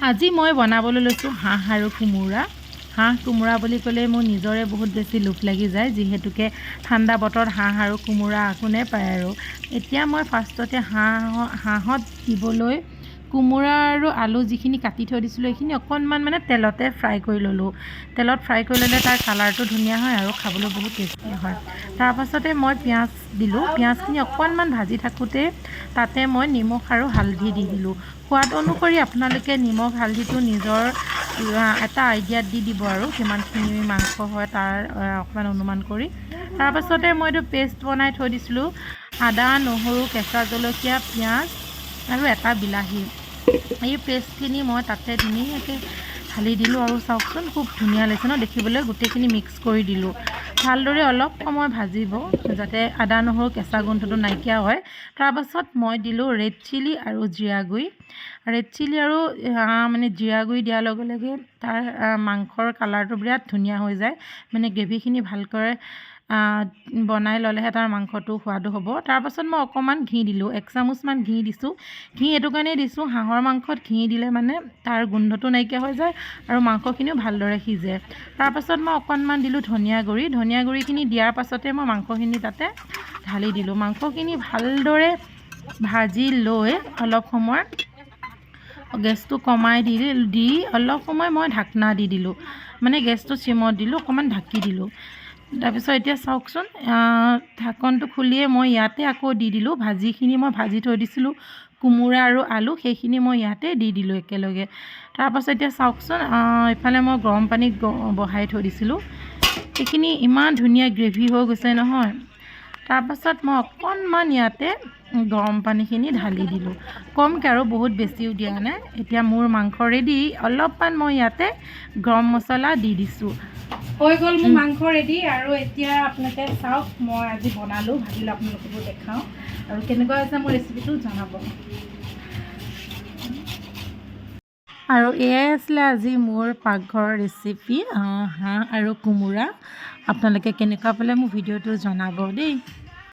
আজি মই বনাবলৈ লৈছোঁ হাঁহ আৰু কোমোৰা। হাঁহ কোমোৰা বুলি ক'লে মোৰ নিজৰে বহুত বেছি লোভ লাগি যায়, যিহেতুকে ঠাণ্ডা বতৰত হাঁহ আৰু কোমোৰা কোনে পায় আৰু। এতিয়া মই ফাৰ্ষ্টতে হাঁহত দিবলৈ কোমোৰা আৰু আলু যিখিনি কাটি থৈ দিছিলোঁ সেইখিনি অকণমান মানে তেলতে ফ্ৰাই কৰি ল'লোঁ। তেলত ফ্ৰাই কৰি ল'লে তাৰ কালাৰটো ধুনীয়া হয় আৰু খাবলৈ বহুত টেষ্টি হয়। তাৰপাছতে মই পিঁয়াজ দিলোঁ। পিঁয়াজখিনি অকণমান ভাজি থাকোঁতে তাতে মই নিমখ আৰু হালধি দি দিলোঁ। সোৱাদ অনুসৰি আপোনালোকে নিমখ হালধিটো নিজৰ এটা আইডিয়াত দি দিব আৰু কিমানখিনি মাংস হয় তাৰ অকণমান অনুমান কৰি। তাৰপাছতে মই এইটো পেষ্ট বনাই থৈ দিছিলোঁ, আদা নহৰু কেঁচা জলকীয়া পিঁয়াজ আৰু এটা বিলাহী। এই পেষ্টখিনি মই তাতে ধুনীয়াকৈ ঢালি দিলোঁ আৰু চাওকচোন খুব ধুনীয়া লাগিছে ন দেখিবলৈ। গোটেইখিনি মিক্স কৰি দিলোঁ। ভালদৰে অলপ সময় ভাজিব যাতে আদা নহৰু কেঁচা গোন্ধটো নাইকিয়া হয়। তাৰপাছত মই দিলোঁ ৰেড চিলি আৰু জিৰা গুড়ি। ৰেড চিলি আৰু মানে জিৰা গুড়ি দিয়াৰ লগে লগে তাৰ মাংসৰ কালাৰটো বিৰাট ধুনীয়া হৈ যায়। মানে গ্ৰেভিখিনি ভালকৈ বনাই ল'লেহে তাৰ মাংসটো সোৱাদো হ'ব। তাৰপাছত মই অকণমান ঘি দিলোঁ, 1 চামুচমান ঘি দিছোঁ। ঘি এইটো কাৰণেই দিছোঁ, হাঁহৰ মাংসত ঘি দিলে মানে তাৰ গোন্ধটো নাইকিয়া হৈ যায় আৰু মাংসখিনিও ভালদৰে সিজে। তাৰপাছত মই অকণমান দিলোঁ ধনিয়া গুড়ি। ধনিয়া গুড়িখিনি দিয়াৰ পাছতে মই মাংসখিনি তাতে ঢালি দিলোঁ। মাংসখিনি ভালদৰে ভাজি লৈ অলপ সময় গেছটো কমাই দি অলপ সময় মই ঢাকনা দি দিলোঁ, মানে গেছটো চিমত দিলোঁ, অকণমান ঢাকি দিলোঁ। তাৰপিছত এতিয়া চাওকচোন ঢাকনটো খুলিয়ে মই ইয়াতে আকৌ দি দিলোঁ ভাজিখিনি মই ভাজি থৈ দিছিলোঁ কোমোৰা আৰু আলু, সেইখিনি মই ইয়াতে দি দিলোঁ একেলগে। তাৰপাছত এতিয়া চাওকচোন ইফালে মই গৰম পানী বহাই থৈ দিছিলোঁ। এইখিনি ইমান ধুনীয়া গ্ৰেভি হৈ গৈছে নহয়। তাৰপাছত মই অকণমান ইয়াতে গৰম পানীখিনি ঢালি দিলোঁ, কমকৈ আৰু বহুত বেছিও দিয়া নাই। এতিয়া মোৰ মাংস ৰেডি। অলপমান মই ইয়াতে গৰম মছলা দি দিছোঁ। হৈ গ'ল মোৰ মাংস ৰেডি। আৰু এতিয়া আপোনালোকে চাওক মই আজি বনালোঁ, ভাবিলোঁ আপোনালোককো দেখাওঁ আৰু কেনেকুৱা হৈছে মোৰ ৰেচিপিটো জনাব। আৰু এয়াই আছিলে আজি মোৰ পাকঘৰৰ ৰেচিপি হাঁহ আৰু কোমোৰা। আপোনালোকে কেনেকুৱা পালে মোৰ ভিডিঅ'টো জনাব দেই।